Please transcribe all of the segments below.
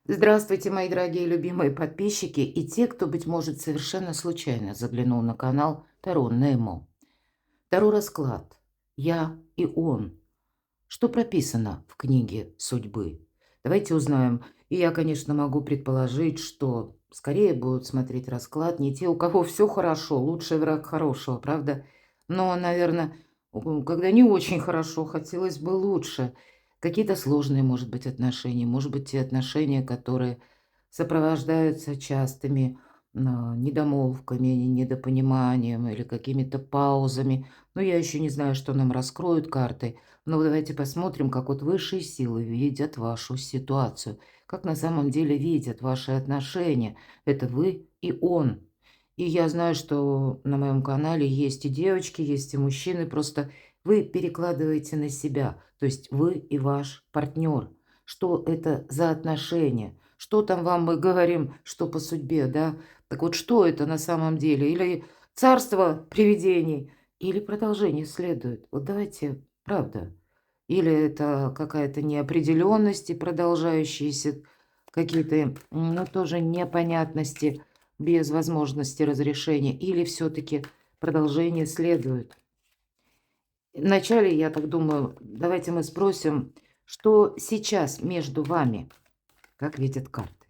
Здравствуйте, мои дорогие любимые подписчики и те, кто, быть может, совершенно случайно заглянул на канал Таро Немо. Таро расклад. Я и он. Что прописано в книге судьбы? Давайте узнаем. И я, конечно, могу предположить, что скорее будут смотреть расклад не те, у кого все хорошо, лучший враг хорошего, правда? Но, наверное, когда не очень хорошо, хотелось бы лучше. Какие-то сложные, может быть, отношения, может быть, те отношения, которые сопровождаются частыми недомолвками, недопониманием или какими-то паузами. Но я еще не знаю, что нам раскроют карты. Но давайте посмотрим, как вот высшие силы видят вашу ситуацию, как на самом деле видят ваши отношения. Это вы и он. И я знаю, что на моем канале есть и девочки, есть и мужчины, просто вы перекладываете на себя, то есть вы и ваш партнер. Что это за отношения? Что там вам мы говорим, что по судьбе, да? Так вот, что это на самом деле? Или царство привидений, или продолжение следует? Вот давайте, правда. Или это какая-то неопределенность и продолжающиеся какие-то, ну, тоже непонятности без возможности разрешения, или все-таки продолжение следует. Вначале, я так думаю, давайте мы спросим, что сейчас между вами, как видят карты.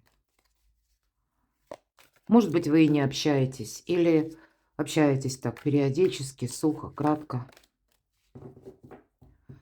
Может быть, вы и не общаетесь, или общаетесь так периодически, сухо, кратко.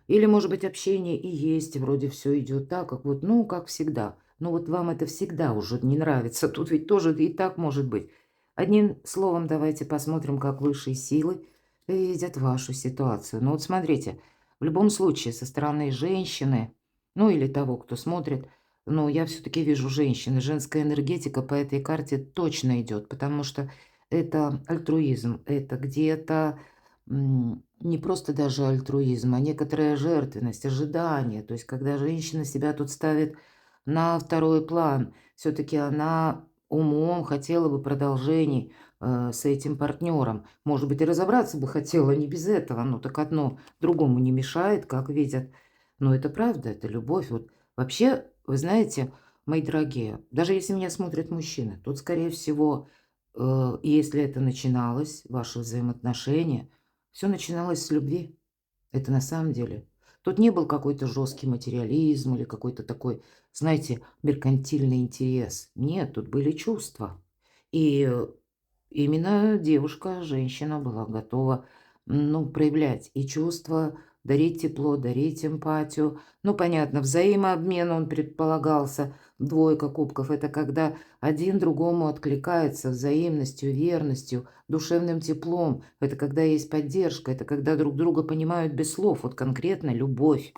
Или, может быть, общение и есть, вроде все идет так, как вот, ну, как всегда. Но вот вам это всегда уже не нравится. Тут ведь тоже и так может быть. Одним словом, давайте посмотрим, как высшие силы видят вашу ситуацию. Ну вот смотрите, в любом случае со стороны женщины, ну или того, кто смотрит, ну я все-таки вижу женщины. Женская энергетика по этой карте точно идет, потому что это альтруизм, это где-то не просто даже альтруизм, а некоторая жертвенность, ожидание. То есть, когда женщина себя тут ставит на второй план, все-таки она умом хотела бы продолжений с этим партнером. Может быть, и разобраться бы хотела не без этого. Ну, так одно другому не мешает, как видят. Но это правда, это любовь. Вот вообще, вы знаете, мои дорогие, даже если меня смотрят мужчины, тут, скорее всего, если это начиналось, ваши взаимоотношения, все начиналось с любви. Это на самом деле. Тут не был какой-то жесткий материализм или какой-то такой, знаете, меркантильный интерес. Нет, тут были чувства. И именно девушка, женщина была готова, ну, проявлять и чувства, дарить тепло, дарить эмпатию. Ну, понятно, взаимообмен он предполагался. Двойка кубков – это когда один другому откликается взаимностью, верностью, душевным теплом. Это когда есть поддержка, это когда друг друга понимают без слов. Вот конкретно любовь,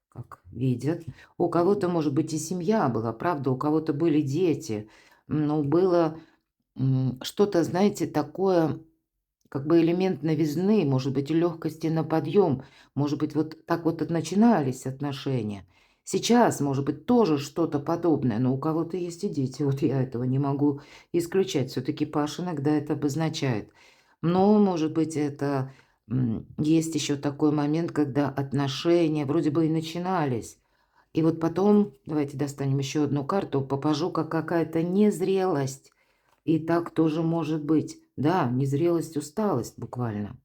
как видят. У кого-то, может быть, и семья была, правда, у кого-то были дети. Но было что-то, знаете, такое, как бы элемент новизны, может быть, и легкости на подъем. Может быть, вот так вот и начинались отношения. Сейчас, может быть, тоже что-то подобное, но у кого-то есть и дети. Вот я этого не могу исключать. Все-таки Паша иногда это обозначает. Но, может быть, это есть еще такой момент, когда отношения вроде бы и начинались. И вот потом, давайте достанем еще одну карту, попажу, как какая-то незрелость. И так тоже может быть. Да, незрелость, усталость буквально.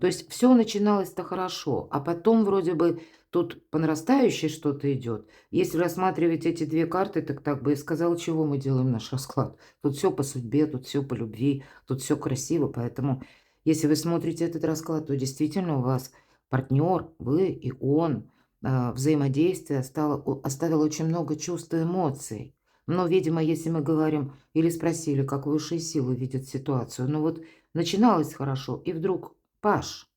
То есть все начиналось-то хорошо, а потом вроде бы тут по нарастающей что-то идет. Если рассматривать эти две карты, так бы и сказал, чего мы делаем наш расклад. Тут все по судьбе, тут все по любви, тут все красиво. Поэтому, если вы смотрите этот расклад, то действительно у вас партнер, вы и он, взаимодействие оставило очень много чувств и эмоций. Но, видимо, если мы говорим или спросили, как высшие силы видят ситуацию, ну вот начиналось хорошо, и вдруг паш.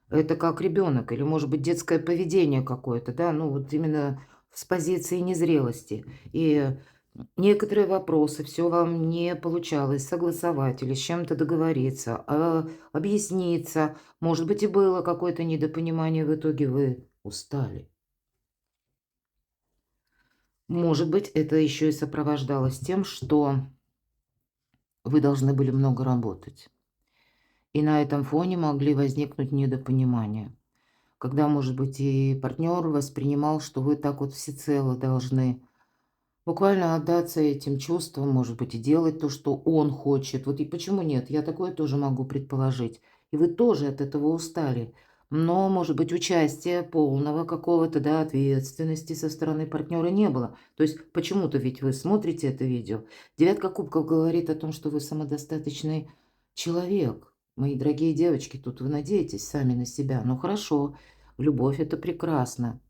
Это как ребенок или, может быть, детское поведение какое-то, да, ну вот именно с позиции незрелости. И некоторые вопросы, все вам не получалось согласовать или с чем-то договориться, объясниться. Может быть, и было какое-то недопонимание, в итоге вы устали. Может быть, это еще и сопровождалось тем, что вы должны были много работать. И на этом фоне могли возникнуть недопонимания. Когда, может быть, и партнер воспринимал, что вы так вот всецело должны Буквально отдаться этим чувствам, может быть, и делать то, что он хочет. Вот и почему нет? Я такое тоже могу предположить. И вы тоже от этого устали. Но, может быть, участия полного какого-то, да, ответственности со стороны партнера не было. То есть почему-то ведь вы смотрите это видео. Девятка кубков говорит о том, что вы самодостаточный человек. Мои дорогие девочки, тут вы надеетесь сами на себя. Ну хорошо, любовь– это прекрасно.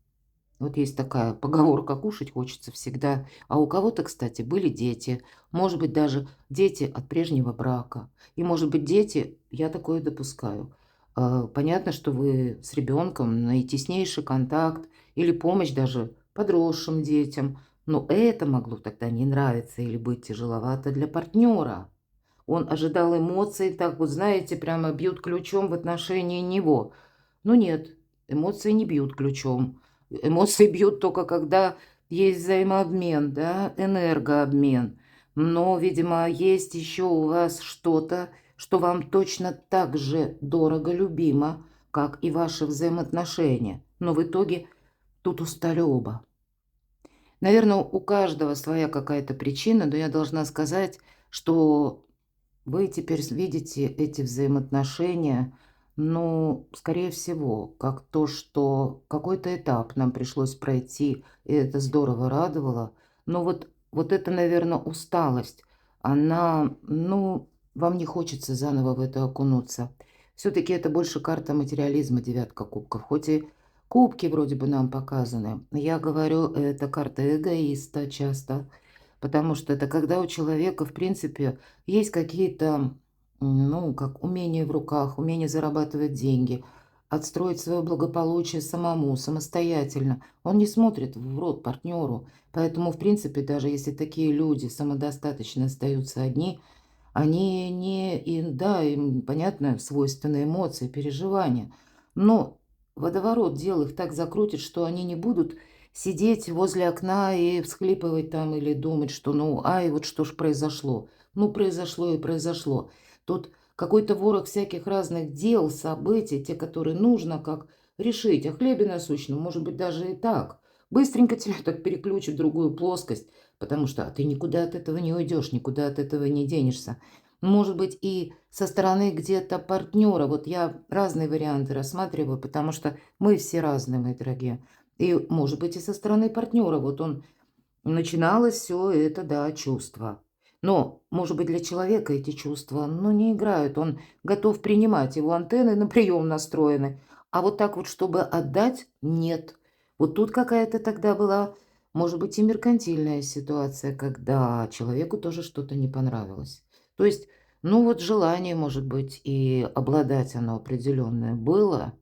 Вот есть такая поговорка: кушать хочется всегда. А у кого-то, кстати, были дети. Может быть, даже дети от прежнего брака. И, может быть, дети, я такое допускаю. Понятно, что вы с ребенком наитеснейший контакт или помощь даже подросшим детям. Но это могло тогда не нравиться или быть тяжеловато для партнера. Он ожидал эмоций, так вот, знаете, прямо бьют ключом в отношении него. Но нет, эмоции не бьют ключом. Эмоции бьют только когда есть взаимообмен, да, энергообмен. Но, видимо, есть еще у вас что-то, что вам точно так же дорого, любимо, как и ваши взаимоотношения. Но в итоге тут устали оба. Наверное, у каждого своя какая-то причина, но я должна сказать, что вы теперь видите эти взаимоотношения, ну, скорее всего, как то, что какой-то этап нам пришлось пройти, и это здорово радовало. Но вот это, наверное, усталость, она, ну, вам не хочется заново в это окунуться. Все-таки это больше карта материализма, девятка кубков. Хоть и кубки вроде бы нам показаны, я говорю, это карта эгоиста часто. Потому что это когда у человека, в принципе, есть какие-то, ну, как умения в руках, умение зарабатывать деньги, отстроить свое благополучие самому, самостоятельно. Он не смотрит в рот партнеру. Поэтому, в принципе, даже если такие люди самодостаточно остаются одни, они не, и, да, им, понятно, свойственны эмоции, переживания. Но водоворот дел их так закрутит, что они не будут сидеть возле окна и всхлипывать там или думать, что ну, ай, вот что ж произошло. Ну, произошло и произошло. Тут какой-то ворох всяких разных дел, событий, те, которые нужно как решить. О хлебе насущном, может быть, даже и так. Быстренько тебя так переключит в другую плоскость, потому что ты никуда от этого не уйдешь, никуда от этого не денешься. Может быть, и со стороны где-то партнера. Вот я разные варианты рассматриваю, потому что мы все разные, мои дорогие. И, может быть, и со стороны партнера. Вот он начиналось все это, да, чувства. Но, может быть, для человека эти чувства, ну, не играют. Он готов принимать, его антенны на прием настроены. А вот так вот, чтобы отдать, нет. Вот тут какая-то тогда была, может быть, и меркантильная ситуация, когда человеку тоже что-то не понравилось. То есть, ну, вот желание, может быть, и обладать оно определенное было,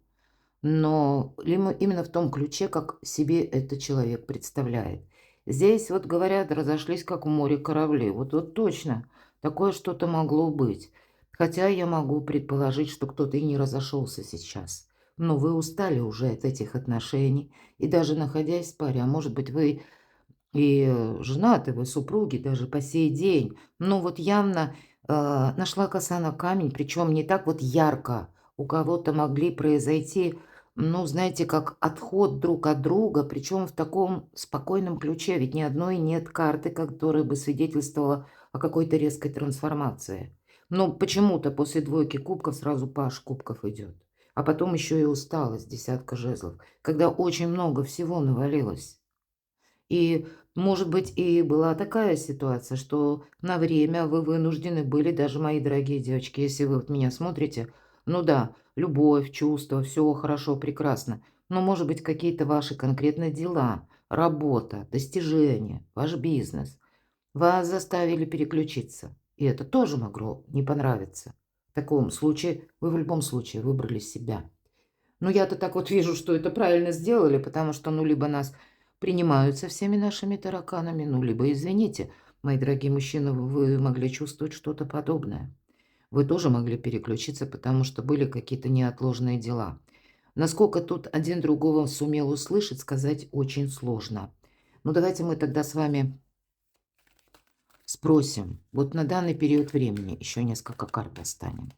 но именно в том ключе, как себе этот человек представляет. Здесь, вот говорят, разошлись, как в море корабли. Вот точно, такое что-то могло быть. Хотя я могу предположить, что кто-то и не разошелся сейчас. Но вы устали уже от этих отношений. И даже находясь в паре, а может быть, вы и женаты, вы супруги даже по сей день. Ну вот явно нашла коса на камень, причем не так вот ярко. У кого-то могли произойти, ну, знаете, как отход друг от друга, причем в таком спокойном ключе. Ведь ни одной нет карты, которая бы свидетельствовала о какой-то резкой трансформации. Но почему-то после двойки кубков сразу паш кубков идет. А потом еще и усталость, десятка жезлов, когда очень много всего навалилось. И, может быть, и была такая ситуация, что на время вы вынуждены были, даже мои дорогие девочки, если вы вот меня смотрите, ну да, любовь, чувства, все хорошо, прекрасно, но, может быть, какие-то ваши конкретные дела, работа, достижения, ваш бизнес вас заставили переключиться. И это тоже могло не понравиться. В таком случае вы в любом случае выбрали себя. Ну, я-то так вот вижу, что это правильно сделали, потому что, ну, либо нас принимают со всеми нашими тараканами, ну, либо, извините, мои дорогие мужчины, вы могли чувствовать что-то подобное. Вы тоже могли переключиться, потому что были какие-то неотложные дела. Насколько тут один другого сумел услышать, сказать очень сложно. Ну, давайте мы тогда с вами спросим. Вот на данный период времени еще несколько карт достанем.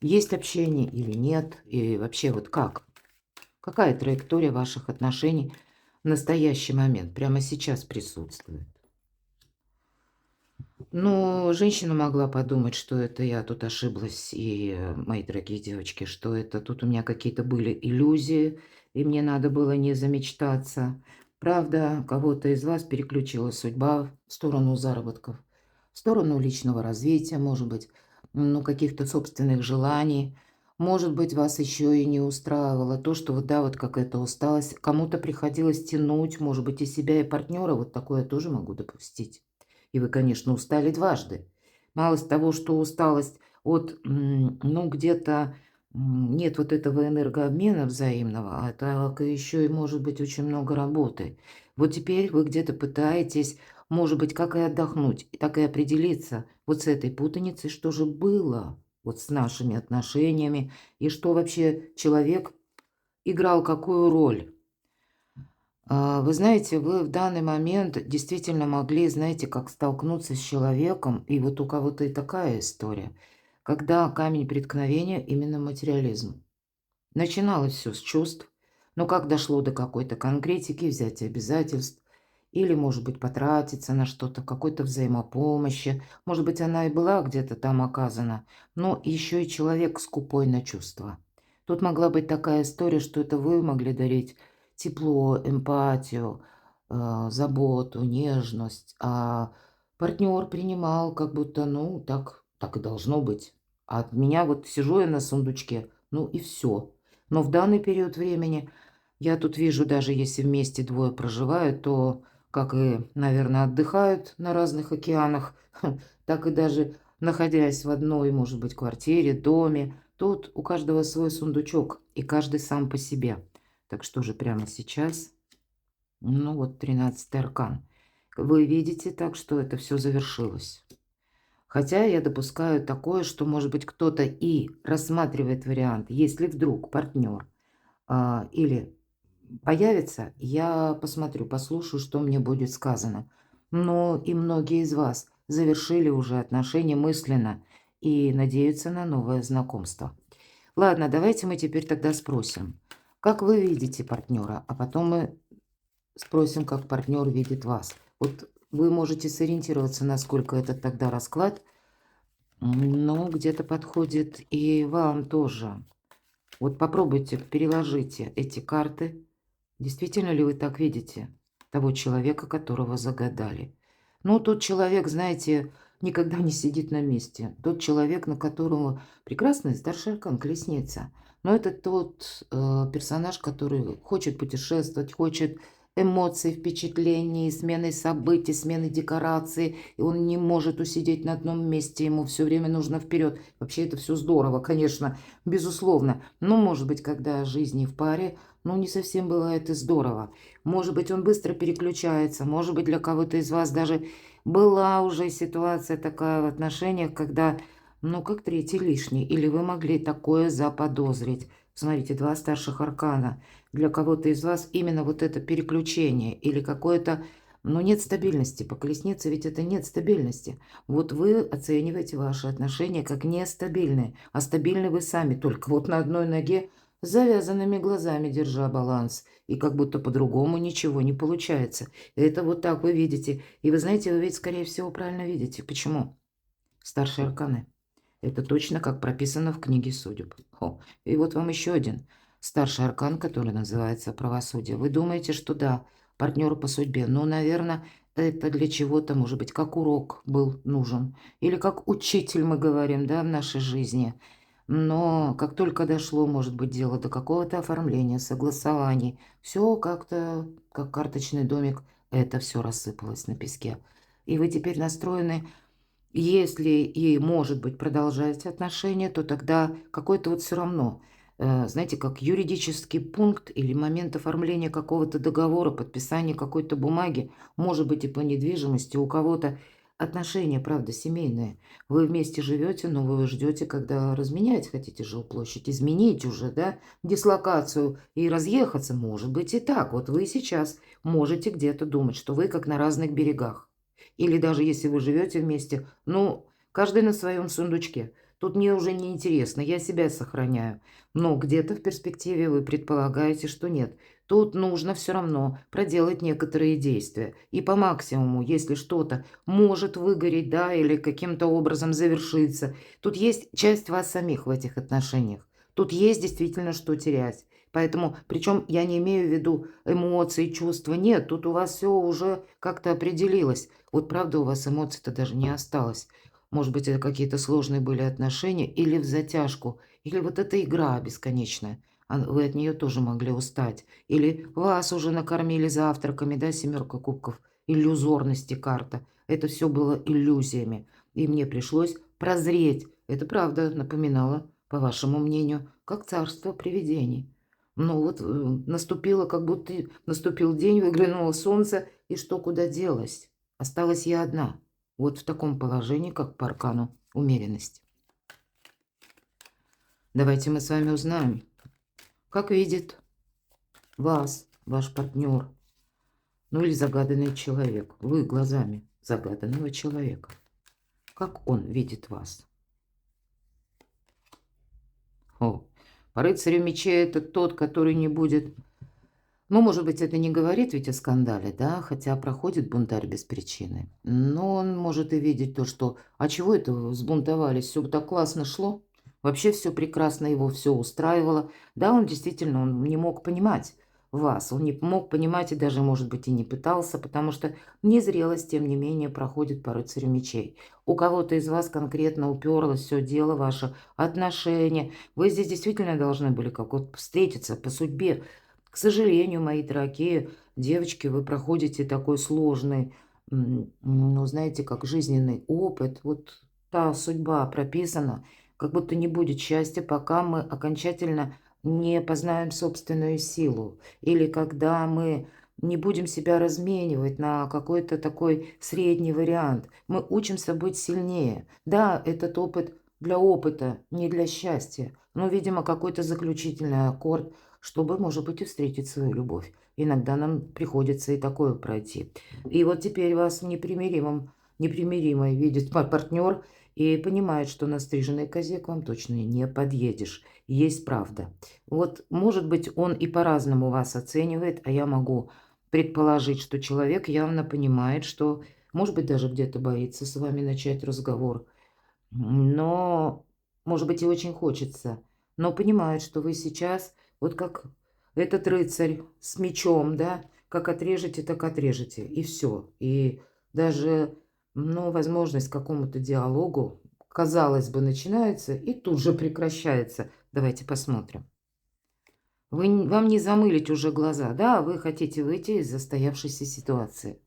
Есть общение или нет? И вообще вот как? Какая траектория ваших отношений? в настоящий момент, прямо сейчас присутствует. Но женщина могла подумать, что это я тут ошиблась, и, мои дорогие девочки, что это тут у меня какие-то были иллюзии, и мне надо было не замечтаться. Правда, кого-то из вас переключила судьба в сторону заработков, в сторону личного развития, может быть, ну, каких-то собственных желаний. Может быть, вас еще и не устраивало то, что вот, да, вот какая-то усталость. Кому-то приходилось тянуть, может быть, и себя, и партнера. Вот такое я тоже могу допустить. И вы, конечно, устали дважды. Мало с того, что усталость от, ну, где-то нет вот этого энергообмена взаимного, а так еще и может быть очень много работы. Вот теперь вы где-то пытаетесь, может быть, как и отдохнуть, так и определиться вот с этой путаницей, что же было вот с нашими отношениями, и что вообще человек играл какую роль. Вы знаете, вы в данный момент действительно могли, знаете, как столкнуться с человеком, и вот у кого-то и такая история, когда камень преткновения именно материализм. Начиналось все с чувств, но как дошло до какой-то конкретики, взятия обязательств, или, может быть, потратиться на что-то, какой-то взаимопомощи, может быть, она и была где-то там оказана, но еще и человек скупой на чувства. Тут могла быть такая история, что это вы могли дарить тепло, эмпатию, заботу, нежность, а партнер принимал как будто, ну, так и должно быть. А от меня вот сижу я на сундучке, ну и все. Но в данный период времени я тут вижу, даже если вместе двое проживают, то, как и, наверное, отдыхают на разных океанах, так и даже находясь в одной, может быть, квартире, доме, тут у каждого свой сундучок, и каждый сам по себе. Так что же прямо сейчас, ну вот 13-й аркан, вы видите так, что это все завершилось. Хотя я допускаю такое, что, может быть, кто-то и рассматривает вариант, если вдруг партнер или появится, я посмотрю, послушаю, что мне будет сказано. Но и многие из вас завершили уже отношения мысленно и надеются на новое знакомство. Ладно, давайте мы теперь тогда спросим, как вы видите партнера, а потом мы спросим, как партнер видит вас. Вот вы можете сориентироваться, насколько это тогда расклад, но где-то подходит и вам тоже. Вот попробуйте, переложите эти карты. Действительно ли вы так видите того человека, которого загадали? Ну, тот человек, знаете, никогда не сидит на месте. Тот человек, на которого прекрасный старший аркан колесница. Но это тот персонаж, который хочет путешествовать, хочет эмоций, впечатлений, смены событий, смены декораций. И он не может усидеть на одном месте, ему все время нужно вперед. Вообще это все здорово, конечно, безусловно. Но, может быть, когда жизнь в паре, ну, не совсем бывает и здорово. Может быть, он быстро переключается. Может быть, для кого-то из вас даже была уже ситуация такая в отношениях, когда, ну, как третий лишний. Или вы могли такое заподозрить. Смотрите, два старших аркана. Для кого-то из вас именно вот это переключение или какое-то, ну, нет стабильности. По колеснице ведь это нет стабильности. Вот вы оцениваете ваши отношения как нестабильные, а стабильны вы сами, только вот на одной ноге, с завязанными глазами, держа баланс, и как будто по-другому ничего не получается. Это вот так вы видите. И вы знаете, вы ведь, скорее всего, правильно видите. Почему? Старшие арканы. Это точно как прописано в книге судеб. И вот вам еще один старший аркан, который называется правосудие. Вы думаете, что да, партнеру по судьбе, но, наверное, это для чего-то, может быть, как урок был нужен. Или как учитель, мы говорим, да, в нашей жизни. Но как только дошло, может быть, дело до какого-то оформления, согласований, все как-то, как карточный домик, это все рассыпалось на песке. И вы теперь настроены, если и, может быть, продолжать отношения, то тогда какой-то вот все равно, знаете, как юридический пункт или момент оформления какого-то договора, подписания какой-то бумаги, может быть, и по недвижимости у кого-то отношения, правда, семейные. Вы вместе живете, но вы ждете, когда разменять хотите жилплощадь, изменить уже, да, дислокацию и разъехаться. Может быть и так. Вот вы сейчас можете где-то думать, что вы как на разных берегах. Или даже если вы живете вместе, ну, каждый на своем сундучке. Тут мне уже не интересно, я себя сохраняю. Но где-то в перспективе вы предполагаете, что нет. Тут нужно все равно проделать некоторые действия. И по максимуму, если что-то может выгореть, да, или каким-то образом завершиться, тут есть часть вас самих в этих отношениях. Тут есть действительно что терять. Поэтому, причем я не имею в виду эмоции, чувства. Нет, тут у вас все уже как-то определилось. Вот правда, у вас эмоций-то даже не осталось. Может быть, это какие-то сложные были отношения или в затяжку, или вот эта игра бесконечная. Вы от нее тоже могли устать. Или вас уже накормили завтраками, да, семерка кубков, иллюзорности карта. Это все было иллюзиями. И мне пришлось прозреть. Это правда напоминало, по вашему мнению, как царство привидений. Ну вот наступило, как будто наступил день, выглянуло солнце, и что куда делось? Осталась я одна. Вот в таком положении, как по аркану умеренность. Давайте мы с вами узнаем, как видит вас ваш партнер, ну или загаданный человек. Вы глазами загаданного человека. Как он видит вас? О, по рыцарю мечей это тот, который не будет... Ну, может быть, это не говорит ведь о скандале, да, хотя проходит бунтарь без причины. Но он может и видеть то, что... А чего это вы взбунтовались? Все так классно шло. Вообще все прекрасно, его все устраивало. Да, он действительно он не мог понимать вас. Он не мог понимать и даже, может быть, и не пытался, потому что незрелость, тем не менее, проходит по рыцарю мечей. У кого-то из вас конкретно уперлось все дело, ваше отношения. Вы здесь действительно должны были как-то встретиться по судьбе. К сожалению, мои дорогие девочки, вы проходите такой сложный, ну, знаете, как жизненный опыт. Вот та судьба прописана, как будто не будет счастья, пока мы окончательно не познаем собственную силу. Или когда мы не будем себя разменивать на какой-то такой средний вариант. Мы учимся быть сильнее. Да, этот опыт для опыта, не для счастья. Но, видимо, какой-то заключительный аккорд, чтобы, может быть, и встретить свою любовь. Иногда нам приходится и такое пройти. И вот теперь вас непримиримой видит партнер и понимает, что на стриженной козе к вам точно не подъедешь. Есть правда. Вот, может быть, он и по-разному вас оценивает, а я могу предположить, что человек явно понимает, что, может быть, даже где-то боится с вами начать разговор. Но, может быть, и очень хочется, но понимает, что вы сейчас, вот как этот рыцарь с мечом, да, как отрежете, так отрежете, и все. И даже, ну, возможность к какому-то диалогу, казалось бы, начинается и тут же прекращается. Давайте посмотрим. Вам не замылить уже глаза, да, вы хотите выйти из застоявшейся ситуации.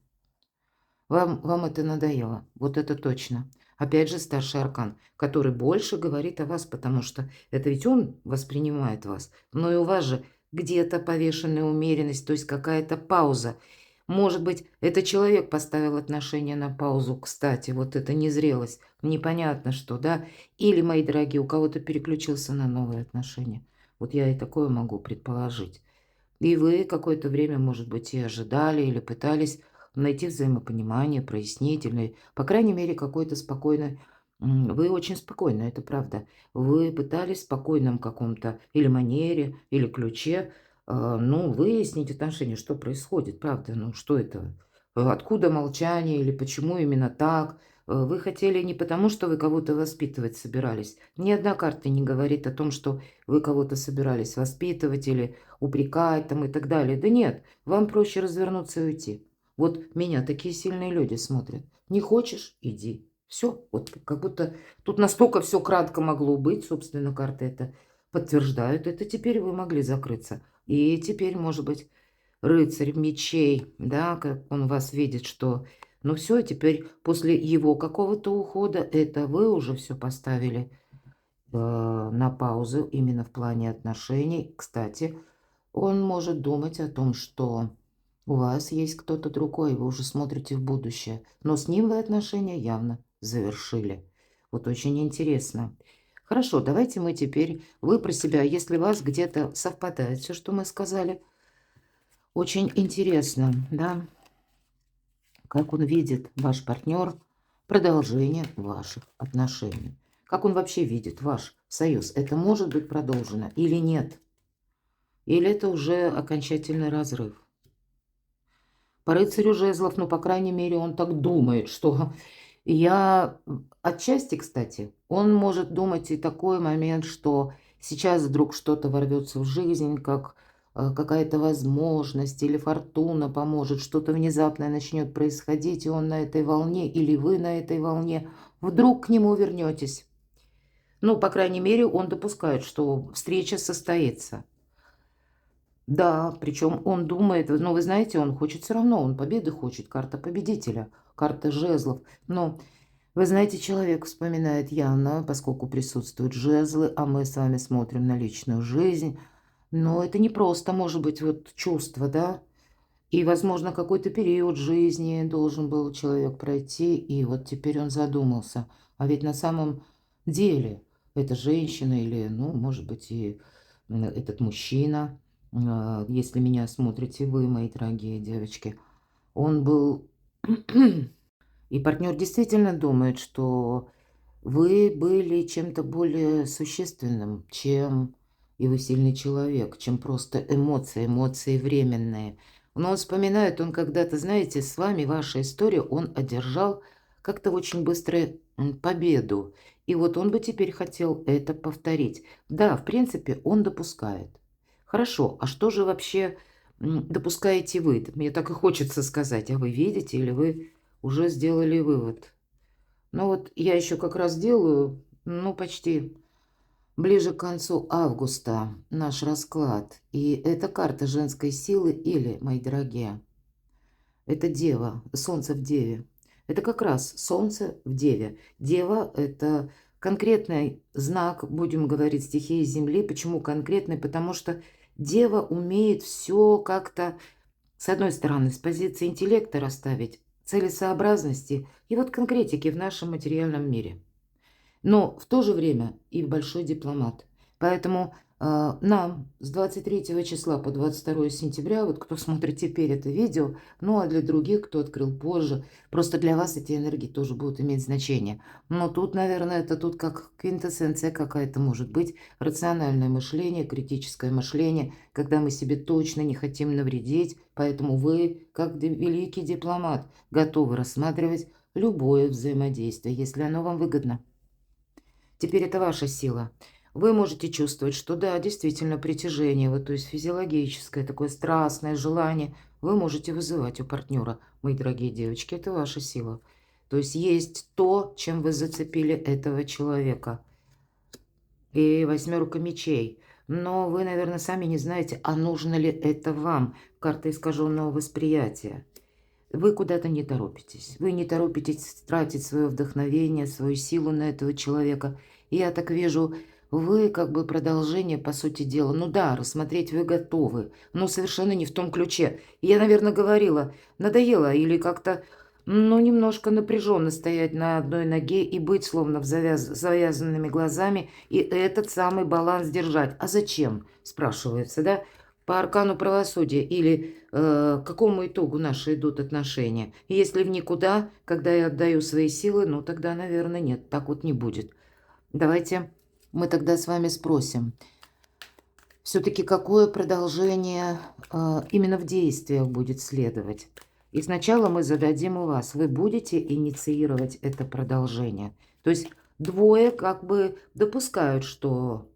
Вам это надоело, вот это точно. Опять же, старший аркан, который больше говорит о вас, потому что это ведь он воспринимает вас. Но и у вас же где-то повешенная умеренность, то есть какая-то пауза. Может быть, это человек поставил отношения на паузу, кстати, вот это незрелость, непонятно что, да? Или, мои дорогие, у кого-то переключился на новые отношения. Вот я и такое могу предположить. И вы какое-то время, может быть, и ожидали или пытались найти взаимопонимание, прояснить, или, по крайней мере, какой-то спокойный... Вы очень спокойны, это правда. Вы пытались в спокойном каком-то или манере, или ключе, ну, выяснить отношения, что происходит, правда. Ну, что это? Откуда молчание или почему именно так? Вы хотели не потому, что вы кого-то воспитывать собирались. Ни одна карта не говорит о том, что вы кого-то собирались воспитывать или упрекать там и так далее. Да нет, вам проще развернуться и уйти. Вот меня такие сильные люди смотрят. Не хочешь — иди. Все, вот как будто тут настолько все кратко могло быть, собственно, карты это подтверждают. Это теперь вы могли закрыться. И теперь, может быть, рыцарь мечей, да, как он вас видит, что ну все, теперь после его какого-то ухода это вы уже все поставили на паузу именно в плане отношений. Кстати, он может думать о том, что у вас есть кто-то другой, вы уже смотрите в будущее, но с ним вы отношения явно завершили. Вот очень интересно. Хорошо, давайте мы теперь, вы про себя, если у вас где-то совпадает все, что мы сказали, очень интересно, да, как он видит ваш партнер продолжение ваших отношений. Как он вообще видит ваш союз? Это может быть продолжено или нет? Или это уже окончательный разрыв? По рыцарю жезлов, ну, по крайней мере, он так думает, что отчасти, кстати, он может думать и такой момент, что сейчас вдруг что-то ворвется в жизнь, как какая-то возможность или фортуна поможет, что-то внезапное начнет происходить, и он на этой волне, или вы на этой волне, вдруг к нему вернетесь. Ну, по крайней мере, он допускает, что встреча состоится. Да, причем он думает, ну, вы знаете, он хочет все равно, он победы хочет, карта победителя, карта жезлов. Но, вы знаете, человек вспоминает явно, поскольку присутствуют жезлы, а мы с вами смотрим на личную жизнь. Но это не просто, может быть, вот чувство, да? И, возможно, какой-то период жизни должен был человек пройти, и вот теперь он задумался. А ведь на самом деле эта женщина или, ну, может быть, и этот мужчина, если меня смотрите вы, мои дорогие девочки, он был... И партнер действительно думает, что вы были чем-то более существенным, чем и вы сильный человек, чем просто эмоции, эмоции временные. Но он вспоминает, он когда-то, знаете, с вами, ваша история, он одержал как-то очень быстро победу. И вот он бы теперь хотел это повторить. Да, в принципе, он допускает. Хорошо, а что же вообще допускаете вы? Мне так и хочется сказать, а вы видите или вы уже сделали вывод? Ну вот я еще как раз делаю, ну почти ближе к концу августа наш расклад. И это карта женской силы или, мои дорогие, это Дева, Солнце в Деве. Это как раз Солнце в Деве. Дева– это конкретный знак, будем говорить, стихии Земли. Почему конкретный? Потому что Дева умеет все как-то, с одной стороны, с позиции интеллекта расставить, целесообразности и вот конкретики в нашем материальном мире. Но в то же время и большой дипломат. Поэтому нам с 23 числа по 22 сентября, вот кто смотрит теперь это видео, ну а для других, кто открыл позже, просто для вас эти энергии тоже будут иметь значение. Но тут, наверное, это тут как квинтэссенция какая-то может быть, рациональное мышление, критическое мышление, когда мы себе точно не хотим навредить, поэтому вы, как великий дипломат, готовы рассматривать любое взаимодействие, если оно вам выгодно. Теперь это ваша сила. Вы можете чувствовать, что да, действительно притяжение, вот, то есть физиологическое, такое страстное желание, вы можете вызывать у партнера. Мои дорогие девочки, это ваша сила. То есть то, чем вы зацепили этого человека. И восьмерка мечей. Но вы, наверное, сами не знаете, а нужно ли это вам. Карта искаженного восприятия. Вы куда-то не торопитесь. Вы не торопитесь тратить свое вдохновение, свою силу на этого человека. И я так вижу, вы как бы продолжение, по сути дела. Ну да, рассмотреть вы готовы, но совершенно не в том ключе. Я, наверное, говорила, надоело или как-то, ну, немножко напряженно стоять на одной ноге и быть словно завязанными глазами, и этот самый баланс держать. А зачем, спрашивается, да? По аркану правосудия или к какому итогу наши идут отношения. Если в никуда, когда я отдаю свои силы, ну тогда, наверное, нет, так вот не будет. Давайте мы тогда с вами спросим, все-таки какое продолжение именно в действиях будет следовать. И сначала мы зададим у вас, вы будете инициировать это продолжение. То есть двое как бы допускают, что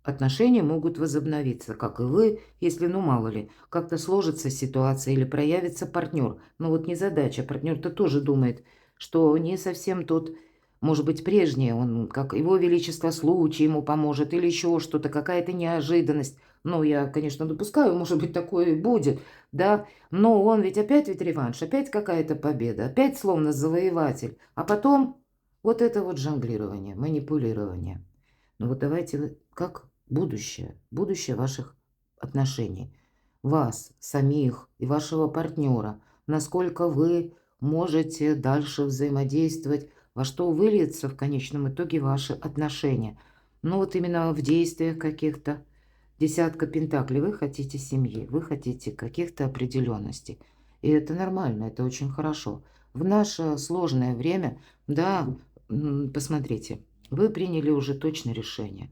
отношения могут возобновиться, как и вы, если, ну мало ли, как-то сложится ситуация или проявится партнер. Но вот не задача, партнер-то тоже думает, что не совсем тот, может быть, прежний, он, как его величество, случай ему поможет или еще что-то, какая-то неожиданность. Ну, я, конечно, допускаю, может быть, такое и будет, да, но он ведь реванш, опять какая-то победа, опять словно завоеватель, а потом вот это вот жонглирование, манипулирование. Ну вот давайте, как будущее ваших отношений, вас самих и вашего партнера, насколько вы можете дальше взаимодействовать, во что выльется в конечном итоге ваши отношения. Ну вот именно в действиях каких-то. Десятка пентаклей. Вы хотите семьи, вы хотите каких-то определенностей. И это нормально, это очень хорошо. В наше сложное время, да, посмотрите, вы приняли уже точное решение.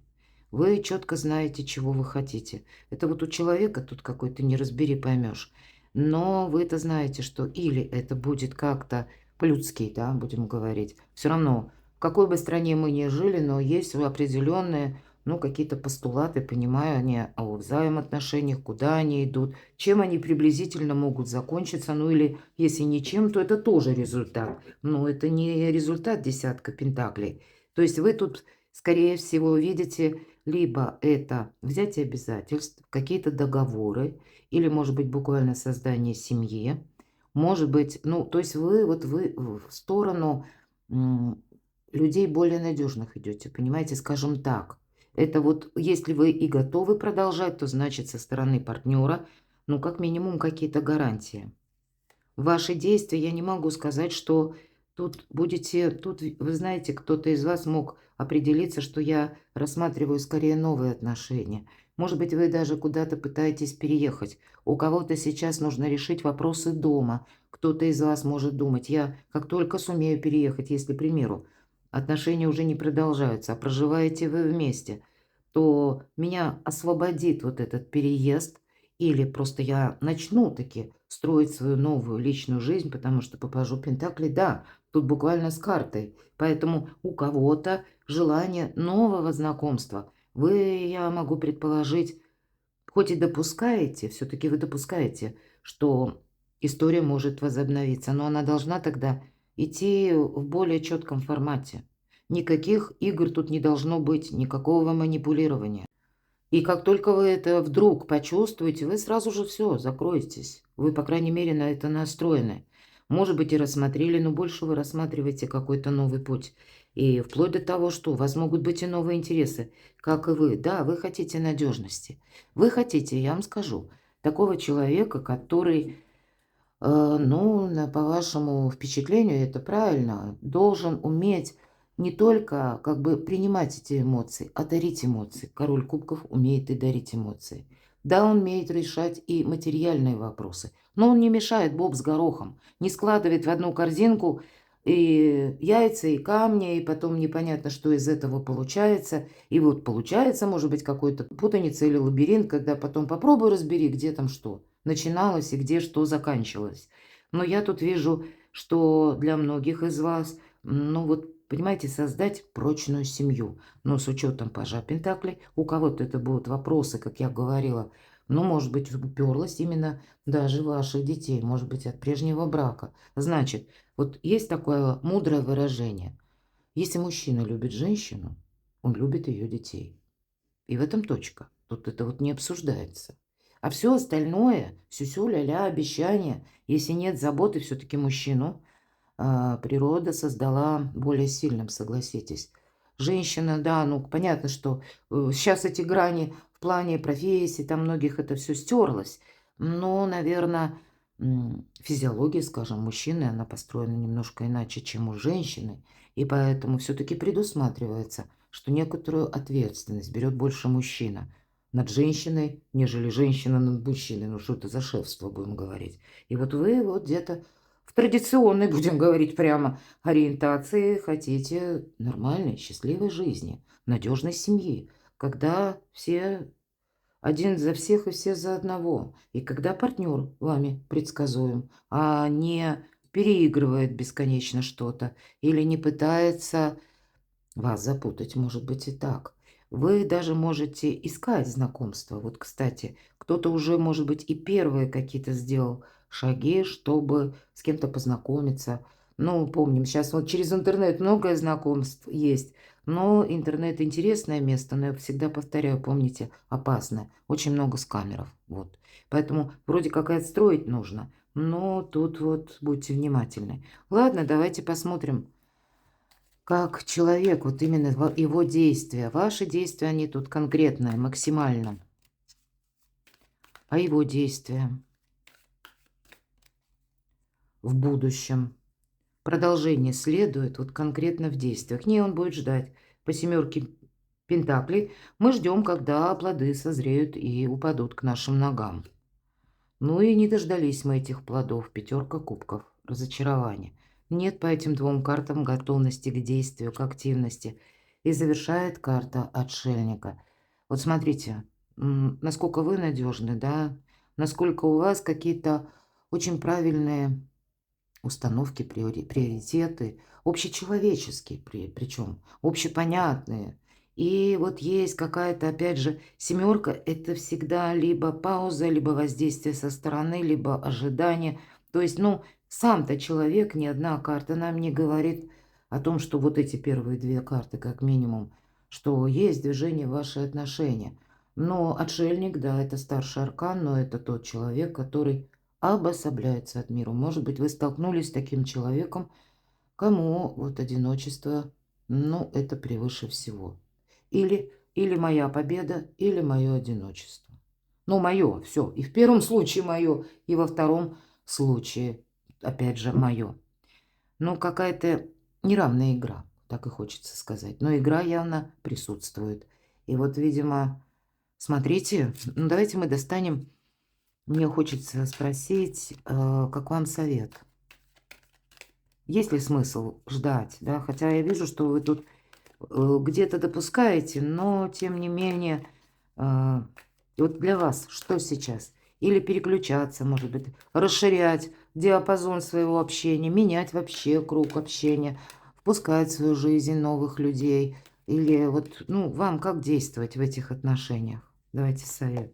Вы четко знаете, чего вы хотите. Это вот у человека тут какой-то не разбери, поймешь. Но вы это знаете, что или это будет как-то по-людски, да, будем говорить. Все равно, в какой бы стране мы ни жили, но есть определенные, ну, какие-то постулаты, понимаю они о взаимоотношениях, куда они идут, чем они приблизительно могут закончиться. Ну, или если ничем, то это тоже результат. Но это не результат десятка пентаклей. То есть вы тут, скорее всего, видите либо это взятие обязательств, какие-то договоры, или, может быть, буквально создание семьи. Может быть, ну, то есть вы в сторону людей более надежных идете, понимаете, скажем так. Это вот, если вы и готовы продолжать, то значит со стороны партнера, ну, как минимум, какие-то гарантии. Ваши действия, я не могу сказать, что тут будете, тут, вы знаете, кто-то из вас мог определиться, что я рассматриваю скорее новые отношения. Может быть, вы даже куда-то пытаетесь переехать. У кого-то сейчас нужно решить вопросы дома. Кто-то из вас может думать, я как только сумею переехать, если, к примеру, отношения уже не продолжаются, а проживаете вы вместе, то меня освободит вот этот переезд, или просто я начну таки строить свою новую личную жизнь, потому что по пажу Пентаклей, да, тут буквально с картой. Поэтому у кого-то желание нового знакомства. Вы, я могу предположить, хоть и допускаете, все-таки вы допускаете, что история может возобновиться, но она должна тогда идти в более четком формате. Никаких игр тут не должно быть, никакого манипулирования. И как только вы это вдруг почувствуете, вы сразу же все закроетесь. Вы, по крайней мере, на это настроены. Может быть, и рассмотрели, но больше вы рассматриваете какой-то новый путь. И вплоть до того, что у вас могут быть и новые интересы, как и вы. Да, вы хотите надежности. Вы хотите, я вам скажу, такого человека, который, ну, по вашему впечатлению, это правильно, должен уметь не только как бы принимать эти эмоции, а дарить эмоции. Король кубков умеет и дарить эмоции. Да, он умеет решать и материальные вопросы, но он не мешает боб с горохом, не складывает в одну корзинку и яйца, и камни, и потом непонятно, что из этого получается. И вот получается, может быть, какой-то путаница или лабиринт, когда потом попробуй разбери, где там что начиналось и где что заканчивалось. Но я тут вижу, что для многих из вас, ну вот, понимаете, создать прочную семью. Но с учетом пажа Пентаклей, у кого-то это будут вопросы, как я говорила, ну, может быть, уперлась именно даже ваших детей, может быть, от прежнего брака. Значит, вот есть такое мудрое выражение. Если мужчина любит женщину, он любит ее детей. И в этом точка. Тут это вот не обсуждается. А все остальное, сюсю, ля-ля, обещания, если нет заботы, все-таки мужчину природа создала более сильным, согласитесь. Женщина, да, ну понятно, что сейчас эти грани в плане профессии, там многих это все стерлось, но, наверное, физиология, скажем, мужчины, она построена немножко иначе, чем у женщины, и поэтому все-таки предусматривается, что некоторую ответственность берет больше мужчина над женщиной, нежели женщина над мужчиной. Ну что это за шефство, будем говорить. И вот вы вот где-то в традиционной, будем говорить прямо, ориентации хотите нормальной, счастливой жизни, надежной семьи, когда все один за всех и все за одного, и когда партнер вами предсказуем, а не переигрывает бесконечно что-то или не пытается вас запутать, может быть и так. Вы даже можете искать знакомства. Вот, кстати, кто-то уже, может быть, и первые какие-то сделал шаги, чтобы с кем-то познакомиться. Ну, помним, сейчас вот через интернет многое знакомств есть. Но интернет интересное место, но я всегда повторяю, помните, опасное. Очень много скамеров. Вот. Поэтому вроде как и отстроить нужно. Но тут вот будьте внимательны. Ладно, давайте посмотрим, как человек, вот именно его действия. Ваши действия, они тут конкретные, максимально. А его действия в будущем. Продолжение следует вот конкретно в действиях. Не, он будет ждать. По семерке пентаклей мы ждем, когда плоды созреют и упадут к нашим ногам. Ну и не дождались мы этих плодов. Пятерка кубков. Разочарование. Нет по этим двум картам готовности к действию, к активности. И завершает карта отшельника. Вот смотрите, насколько вы надежны, да, насколько у вас какие-то очень правильные установки, приоритеты, общечеловеческие причем, общепонятные. И вот есть какая-то, опять же, семерка– это всегда либо пауза, либо воздействие со стороны, либо ожидание. То есть, ну, сам-то человек, ни одна карта нам не говорит о том, что вот эти первые две карты, как минимум, что есть движение в ваши отношения. Но отшельник, да, это старший аркан, но это тот человек, который обособляется от мира. Может быть, вы столкнулись с таким человеком, кому вот одиночество, ну, это превыше всего. Или моя победа, или мое одиночество. Ну, мое, все. И в первом случае мое, и во втором случае, опять же, мое. Ну, какая-то неравная игра, так и хочется сказать. Но игра явно присутствует. И вот, видимо, смотрите, ну, давайте мы достанем. Мне хочется спросить, как вам совет? Есть ли смысл ждать, да? Хотя я вижу, что вы тут где-то допускаете, но тем не менее, вот для вас что сейчас? Или переключаться, может быть, расширять диапазон своего общения, менять вообще круг общения, впускать в свою жизнь новых людей? Или вот, ну, вам как действовать в этих отношениях? Давайте совет.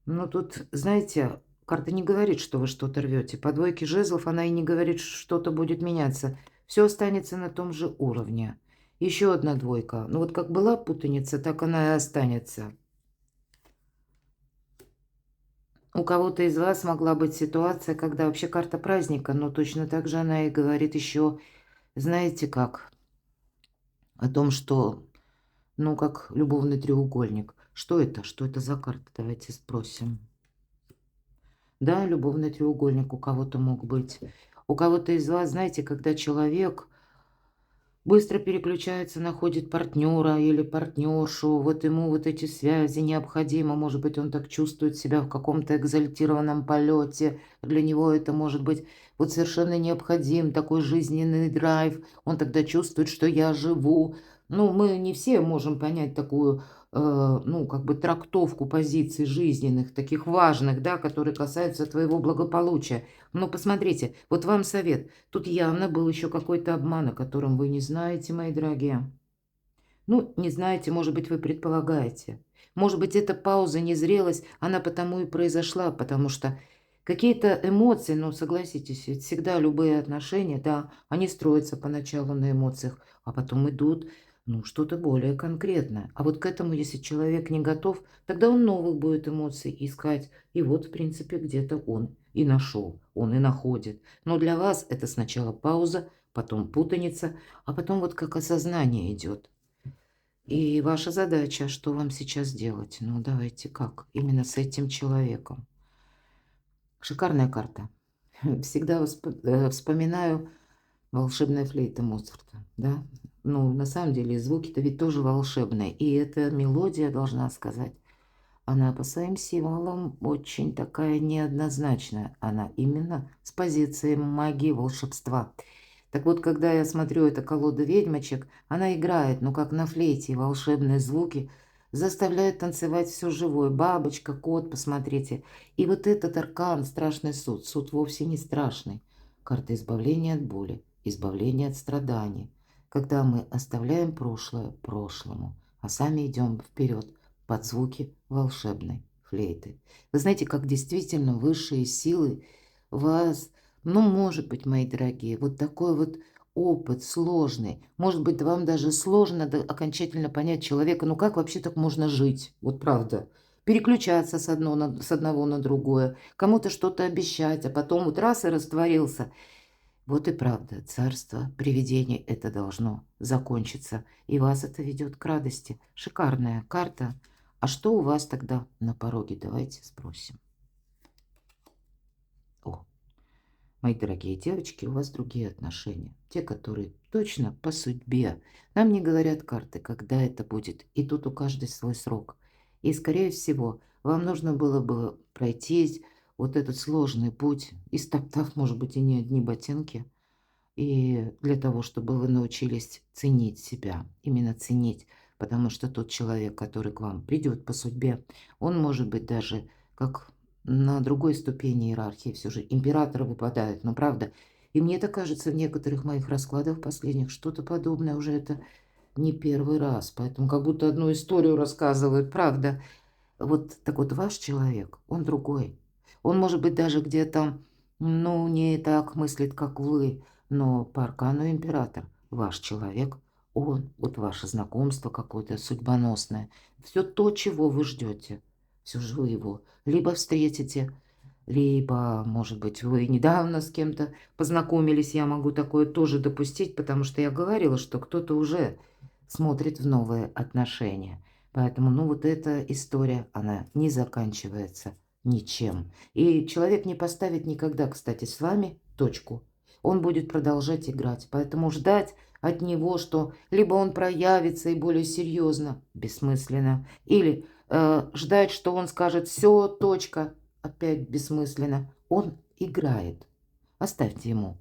Ну, тут, знаете, карта не говорит, что вы что-то рвете. По двойке жезлов она и не говорит, что что-то будет меняться. Все останется на том же уровне. Еще одна двойка. Ну, вот как была путаница, так она и останется. У кого-то из вас могла быть ситуация, когда вообще карта праздника, но точно так же она и говорит еще, знаете как, о том, что, ну, как любовный треугольник. Что это? Что это за карта? Давайте спросим. Да, любовный треугольник у кого-то мог быть. У кого-то из вас, знаете, когда человек быстро переключается, находит партнера или партнершу, вот ему вот эти связи необходимы, может быть, он так чувствует себя в каком-то экзальтированном полете, для него это может быть вот совершенно необходим такой жизненный драйв, он тогда чувствует, что я живу. Ну, мы не все можем понять такую, ну, как бы трактовку позиций жизненных, таких важных, да, которые касаются твоего благополучия. Но посмотрите, вот вам совет. Тут явно был еще какой-то обман, о котором вы не знаете, мои дорогие. Ну, не знаете, может быть, вы предполагаете. Может быть, эта пауза, незрелость, она потому и произошла, потому что какие-то эмоции, ну, согласитесь, ведь всегда любые отношения, да, они строятся поначалу на эмоциях, а потом идут, ну, что-то более конкретное. А вот к этому, если человек не готов, тогда он новых будет эмоций искать. И вот, в принципе, где-то он и нашел, он и находит. Но для вас это сначала пауза, потом путаница, а потом вот как осознание идет. И ваша задача, что вам сейчас делать? Ну, давайте как? Именно с этим человеком. Шикарная карта. Всегда вспоминаю волшебная флейта Моцарта, да? Ну, на самом деле, звуки-то ведь тоже волшебные. И эта мелодия, должна сказать, она по своим символам очень такая неоднозначная. Она именно с позиции магии, волшебства. Так вот, когда я смотрю эту колоду ведьмочек, она играет, ну, как на флейте, волшебные звуки, заставляет танцевать все живое. Бабочка, кот, посмотрите. И вот этот аркан, страшный суд. Суд вовсе не страшный. Карта избавления от боли, избавления от страданий. Когда мы оставляем прошлое прошлому, а сами идем вперед под звуки волшебной флейты. Вы знаете, как действительно высшие силы вас, ну, может быть, мои дорогие, вот такой вот опыт сложный. Может быть, вам даже сложно окончательно понять человека, ну как вообще так можно жить? Вот правда. Переключаться с одного на другое, кому-то что-то обещать, а потом вот раз и растворился. Вот и правда, царство привидений это должно закончиться. И вас это ведет к радости. Шикарная карта. А что у вас тогда на пороге? Давайте спросим. О, мои дорогие девочки, у вас другие отношения. Те, которые точно по судьбе. Нам не говорят карты, когда это будет. И тут у каждой свой срок. И, скорее всего, вам нужно было бы пройти вот этот сложный путь, истоптав, может быть, и не одни ботинки, и для того, чтобы вы научились ценить себя, именно ценить. потому что тот человек, который к вам придет по судьбе, он может быть даже как на другой ступени иерархии, все же императоры выпадают, но правда. И мне это кажется в некоторых моих раскладах последних, что-то подобное уже это не первый раз, поэтому как будто одну историю рассказывают, правда. Вот так вот ваш человек, он другой. Он может быть даже где-то, ну, не так мыслит, как вы, но по аркану император, ваш человек, он, вот ваше знакомство какое-то судьбоносное, все то, чего вы ждете, все же вы его либо встретите, либо, может быть, вы недавно с кем-то познакомились, я могу такое тоже допустить, потому что я говорила, что кто-то уже смотрит в новые отношения. Поэтому, ну, вот эта история, она не заканчивается ничем. И человек не поставит никогда, кстати, с вами точку. Он будет продолжать играть. Поэтому ждать от него, что либо он проявится и более серьезно, бессмысленно, или ждать, что он скажет «все, точка», опять бессмысленно. Он играет. Оставьте ему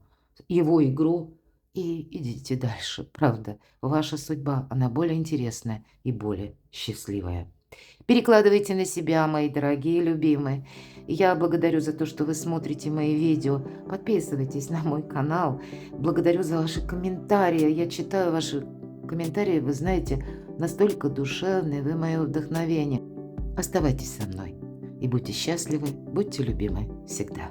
его игру и идите дальше. Правда, ваша судьба, она более интересная и более счастливая. Перекладывайте на себя, мои дорогие любимые. Я благодарю за то, что вы смотрите мои видео. Подписывайтесь на мой канал. Благодарю за ваши комментарии. Я читаю ваши комментарии, вы знаете, настолько душевные, вы мое вдохновение. Оставайтесь со мной и будьте счастливы, будьте любимы всегда.